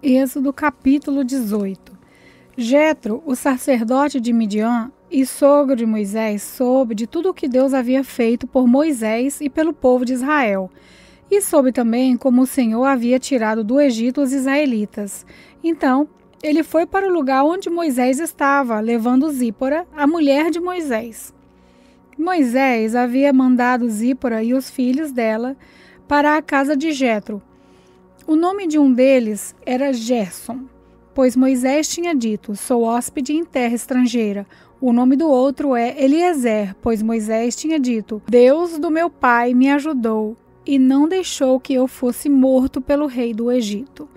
Êxodo capítulo 18. Jetro, o sacerdote de Midian e sogro de Moisés, soube de tudo o que Deus havia feito por Moisés e pelo povo de Israel. E soube também como o Senhor havia tirado do Egito os israelitas. Então, ele foi para o lugar onde Moisés estava, levando Zípora, a mulher de Moisés. Moisés havia mandado Zípora e os filhos dela para a casa de Jetro. O nome de um deles era Gerson, pois Moisés tinha dito: sou hóspede em terra estrangeira. O nome do outro é Eliezer, pois Moisés tinha dito: Deus do meu pai me ajudou e não deixou que eu fosse morto pelo rei do Egito.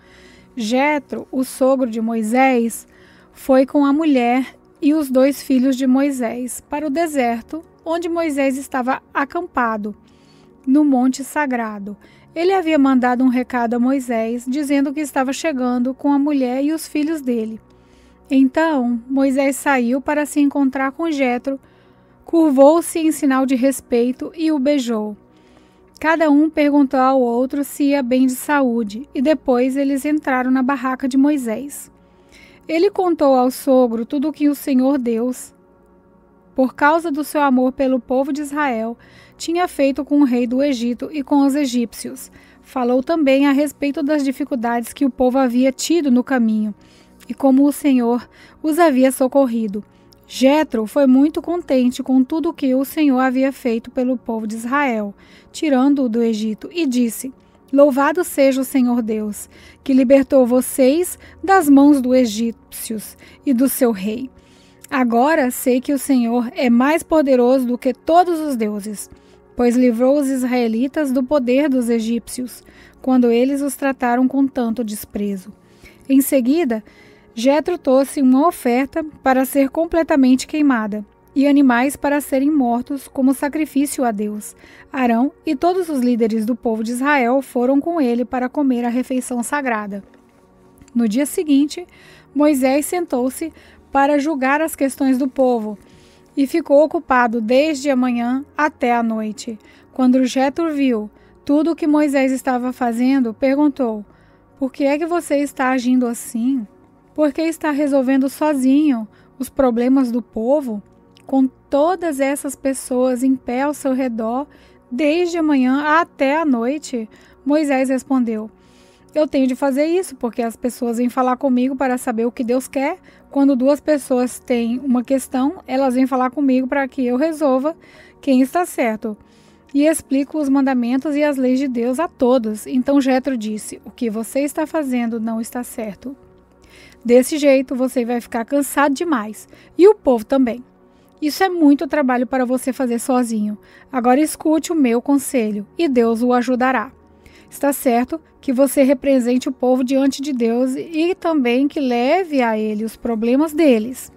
Jetro, o sogro de Moisés, foi com a mulher e os 2 filhos de Moisés para o deserto, onde Moisés estava acampado, no monte sagrado. Ele havia mandado um recado a Moisés, dizendo que estava chegando com a mulher e os filhos dele. Então, Moisés saiu para se encontrar com Jetro, curvou-se em sinal de respeito e o beijou. Cada um perguntou ao outro se ia bem de saúde, e depois eles entraram na barraca de Moisés. Ele contou ao sogro tudo o que o Senhor Deus, por causa do seu amor pelo povo de Israel, tinha feito com o rei do Egito e com os egípcios. Falou também a respeito das dificuldades que o povo havia tido no caminho e como o Senhor os havia socorrido. Jetro foi muito contente com tudo o que o Senhor havia feito pelo povo de Israel, tirando-o do Egito, e disse: Louvado seja o Senhor Deus, que libertou vocês das mãos dos egípcios e do seu rei. Agora sei que o Senhor é mais poderoso do que todos os deuses, pois livrou os israelitas do poder dos egípcios, quando eles os trataram com tanto desprezo. Em seguida, Jetro trouxe uma oferta para ser completamente queimada, e animais para serem mortos como sacrifício a Deus. Arão e todos os líderes do povo de Israel foram com ele para comer a refeição sagrada. No dia seguinte, Moisés sentou-se para julgar as questões do povo, e ficou ocupado desde a manhã até a noite. Quando Jetro viu tudo o que Moisés estava fazendo, perguntou: Por que é que você está agindo assim? Por que está resolvendo sozinho os problemas do povo, com todas essas pessoas em pé ao seu redor, desde a manhã até a noite? Moisés respondeu: Eu tenho de fazer isso, porque as pessoas vêm falar comigo para saber o que Deus quer. Quando 2 pessoas têm uma questão, elas vêm falar comigo para que eu resolva quem está certo. E explico os mandamentos e as leis de Deus a todos. Então Jetro disse: O que você está fazendo não está certo. Desse jeito, você vai ficar cansado demais. E o povo também. Isso é muito trabalho para você fazer sozinho. Agora escute o meu conselho, e Deus o ajudará. Está certo que você represente o povo diante de Deus e também que leve a ele os problemas deles.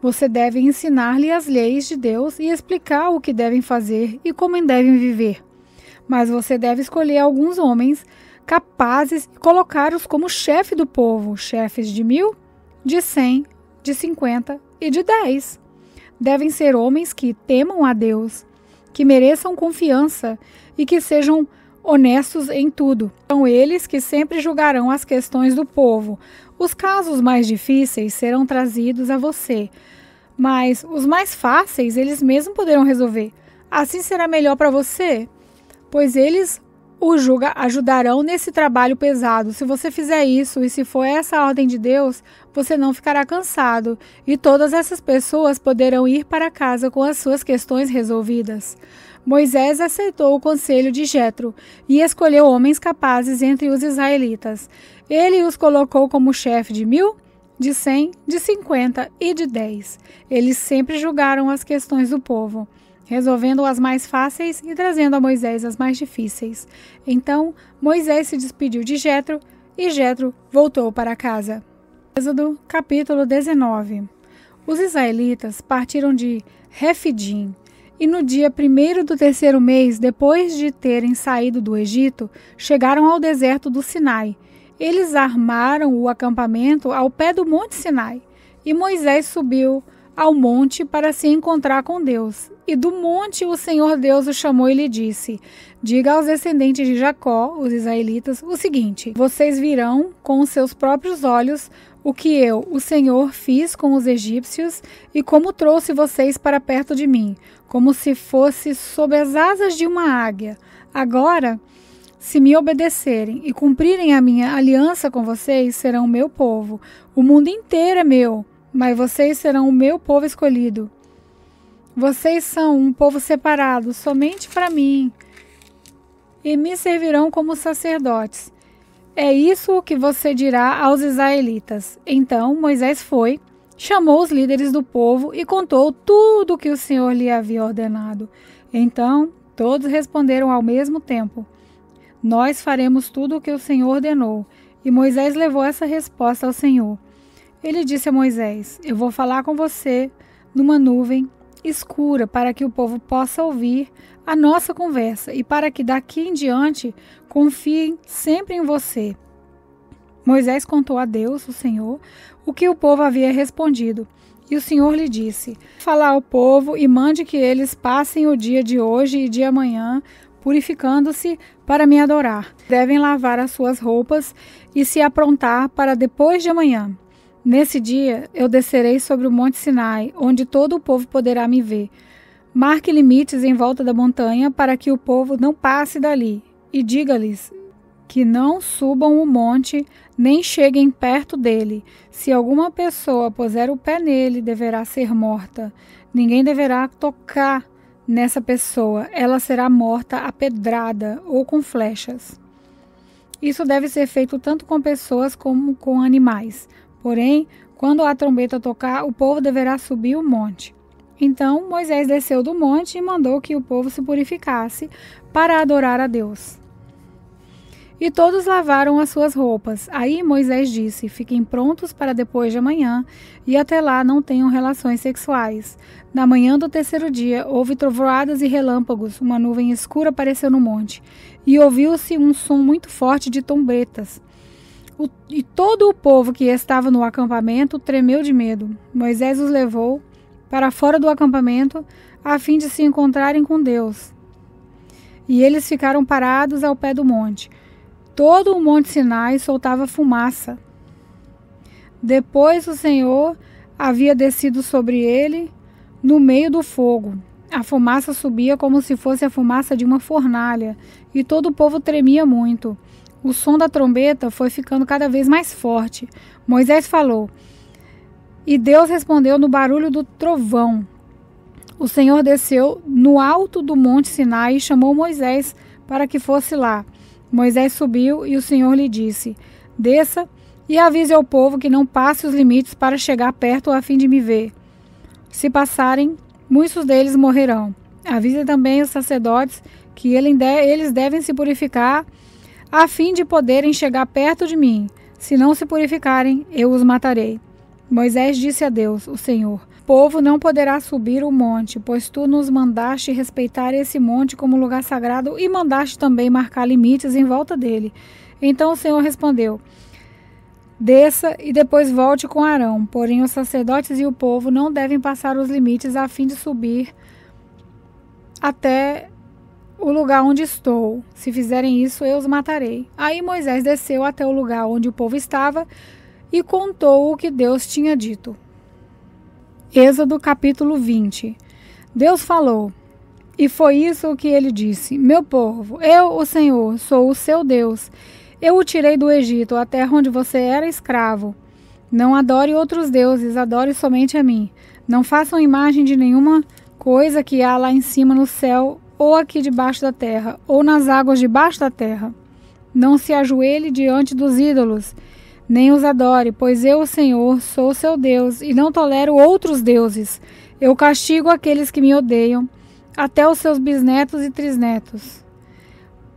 Você deve ensinar-lhe as leis de Deus e explicar o que devem fazer e como devem viver. Mas você deve escolher alguns homens capazes e colocá-los como chefe do povo, chefes de 1000, de 100, de 50 e de 10. Devem ser homens que temam a Deus, que mereçam confiança e que sejam honestos em tudo. São eles que sempre julgarão as questões do povo. Os casos mais difíceis serão trazidos a você, mas os mais fáceis eles mesmos poderão resolver. Assim será melhor para você, pois eles o ajudarão nesse trabalho pesado. Se você fizer isso e se for essa a ordem de Deus, você não ficará cansado e todas essas pessoas poderão ir para casa com as suas questões resolvidas. Moisés aceitou o conselho de Jetro e escolheu homens capazes entre os israelitas. Ele os colocou como chefe de 1000, de 100, de 50 e de 10. Eles sempre julgaram as questões do povo, resolvendo as mais fáceis e trazendo a Moisés as mais difíceis. Então, Moisés se despediu de Jetro e Jetro voltou para casa. Êxodo capítulo 19. Os israelitas partiram de Refidim, e no dia 1º do 3º mês, depois de terem saído do Egito, chegaram ao deserto do Sinai. Eles armaram o acampamento ao pé do monte Sinai, e Moisés subiu ao monte para se encontrar com Deus. E do monte o Senhor Deus o chamou e lhe disse: diga aos descendentes de Jacó, os israelitas, o seguinte: vocês virão com os seus próprios olhos o que eu, o Senhor, fiz com os egípcios e como trouxe vocês para perto de mim, como se fosse sob as asas de uma águia. Agora, se me obedecerem e cumprirem a minha aliança com vocês, serão meu povo. O mundo inteiro é meu, mas vocês serão o meu povo escolhido. Vocês são um povo separado somente para mim e me servirão como sacerdotes. É isso o que você dirá aos israelitas. Então Moisés foi, chamou os líderes do povo e contou tudo o que o Senhor lhe havia ordenado. Então todos responderam ao mesmo tempo: nós faremos tudo o que o Senhor ordenou. E Moisés levou essa resposta ao Senhor. Ele disse a Moisés: eu vou falar com você numa nuvem escura para que o povo possa ouvir a nossa conversa e para que daqui em diante confiem sempre em você. Moisés contou a Deus, o Senhor, o que o povo havia respondido. E o Senhor lhe disse: fala ao povo e mande que eles passem o dia de hoje e de amanhã purificando-se para me adorar. Devem lavar as suas roupas e se aprontar para depois de amanhã. Nesse dia eu descerei sobre o monte Sinai, onde todo o povo poderá me ver. Marque limites em volta da montanha para que o povo não passe dali, e diga-lhes que não subam o monte nem cheguem perto dele. Se alguma pessoa puser o pé nele, deverá ser morta. Ninguém deverá tocar nessa pessoa, ela será morta a pedrada ou com flechas. Isso deve ser feito tanto com pessoas como com animais. Porém, quando a trombeta tocar, o povo deverá subir o monte. Então Moisés desceu do monte e mandou que o povo se purificasse para adorar a Deus. E todos lavaram as suas roupas. Aí Moisés disse: fiquem prontos para depois de amanhã, e até lá não tenham relações sexuais. Na manhã do terceiro dia, houve trovoadas e relâmpagos, uma nuvem escura apareceu no monte, e ouviu-se um som muito forte de trombetas. E todo o povo que estava no acampamento tremeu de medo. Moisés os levou para fora do acampamento, a fim de se encontrarem com Deus. E eles ficaram parados ao pé do monte. Todo o monte Sinai soltava fumaça. Depois o Senhor havia descido sobre ele no meio do fogo. A fumaça subia como se fosse a fumaça de uma fornalha, e todo o povo tremia muito. O som da trombeta foi ficando cada vez mais forte. Moisés falou, e Deus respondeu no barulho do trovão. O Senhor desceu no alto do monte Sinai e chamou Moisés para que fosse lá. Moisés subiu e o Senhor lhe disse: desça e avise ao povo que não passe os limites para chegar perto a fim de me ver. Se passarem, muitos deles morrerão. Avise também os sacerdotes que eles devem se purificar a fim de poderem chegar perto de mim. Se não se purificarem, eu os matarei. Moisés disse a Deus, o Senhor: o povo não poderá subir o monte, pois tu nos mandaste respeitar esse monte como lugar sagrado e mandaste também marcar limites em volta dele. Então o Senhor respondeu: desça e depois volte com Arão, porém os sacerdotes e o povo não devem passar os limites a fim de subir até o lugar onde estou. Se fizerem isso, eu os matarei. Aí Moisés desceu até o lugar onde o povo estava e contou o que Deus tinha dito. Êxodo capítulo 20. Deus falou, e foi isso que ele disse: meu povo, eu, o Senhor, sou o seu Deus. Eu o tirei do Egito, a terra onde você era escravo. Não adore outros deuses, adore somente a mim. Não façam imagem de nenhuma coisa que há lá em cima no céu, ou aqui debaixo da terra, ou nas águas debaixo da terra. Não se ajoelhe diante dos ídolos, nem os adore, pois eu, o Senhor, sou o seu Deus, e não tolero outros deuses. Eu castigo aqueles que me odeiam, até os seus bisnetos e trisnetos.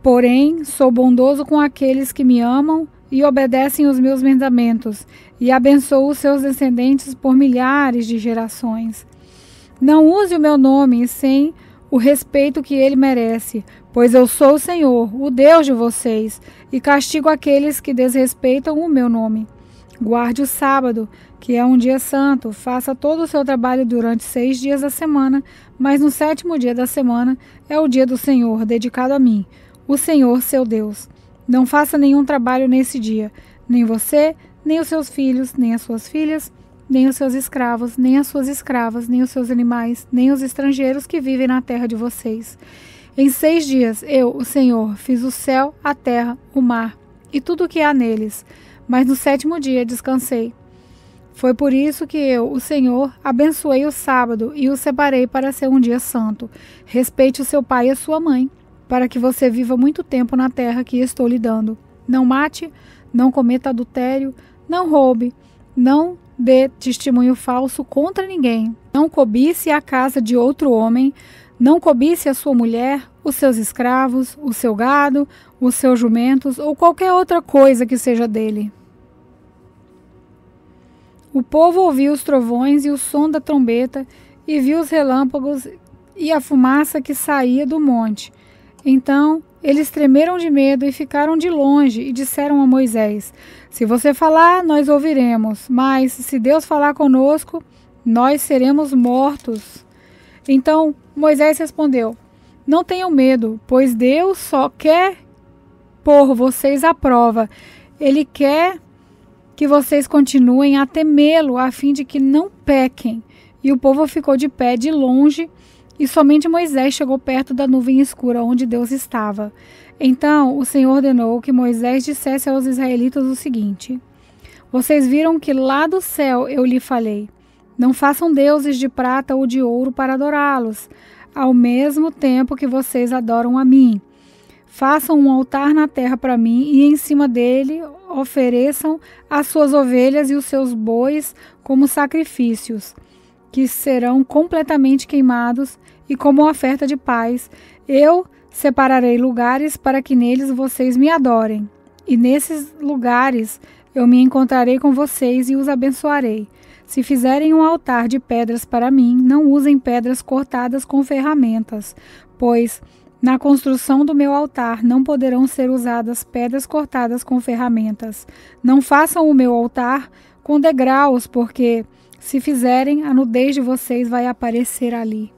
Porém, sou bondoso com aqueles que me amam e obedecem os meus mandamentos, e abençoo os seus descendentes por milhares de gerações. Não use o meu nome sem o respeito que ele merece, pois eu sou o Senhor, o Deus de vocês, e castigo aqueles que desrespeitam o meu nome. Guarde o sábado, que é um dia santo. Faça todo o seu trabalho durante 6 dias da semana, mas no 7º dia da semana é o dia do Senhor, dedicado a mim, o Senhor seu Deus. Não faça nenhum trabalho nesse dia, nem você, nem os seus filhos, nem as suas filhas, nem os seus escravos, nem as suas escravas, nem os seus animais, nem os estrangeiros que vivem na terra de vocês. Em 6 dias eu, o Senhor, fiz o céu, a terra, o mar e tudo o que há neles. Mas no 7º dia descansei. Foi por isso que eu, o Senhor, abençoei o sábado e o separei para ser um dia santo. Respeite o seu pai e a sua mãe, para que você viva muito tempo na terra que estou lhe dando. Não mate, não cometa adultério, não roube, não dê testemunho falso contra ninguém. Não cobice a casa de outro homem, não cobice a sua mulher, os seus escravos, o seu gado, os seus jumentos ou qualquer outra coisa que seja dele. O povo ouviu os trovões e o som da trombeta e viu os relâmpagos e a fumaça que saía do monte. Então eles tremeram de medo e ficaram de longe e disseram a Moisés: se você falar, nós ouviremos, mas se Deus falar conosco, nós seremos mortos. Então Moisés respondeu: não tenham medo, pois Deus só quer pôr vocês à prova. Ele quer que vocês continuem a temê-lo, a fim de que não pequem. E o povo ficou de pé de longe, e somente Moisés chegou perto da nuvem escura onde Deus estava. Então o Senhor ordenou que Moisés dissesse aos israelitas o seguinte: vocês viram que lá do céu eu lhe falei, não façam deuses de prata ou de ouro para adorá-los, ao mesmo tempo que vocês adoram a mim. Façam um altar na terra para mim e em cima dele ofereçam as suas ovelhas e os seus bois como sacrifícios, que serão completamente queimados, e como oferta de paz. Eu separarei lugares para que neles vocês me adorem, e nesses lugares eu me encontrarei com vocês e os abençoarei. Se fizerem um altar de pedras para mim, não usem pedras cortadas com ferramentas, pois na construção do meu altar não poderão ser usadas pedras cortadas com ferramentas. Não façam o meu altar com degraus, porque se fizerem, a nudez de vocês vai aparecer ali.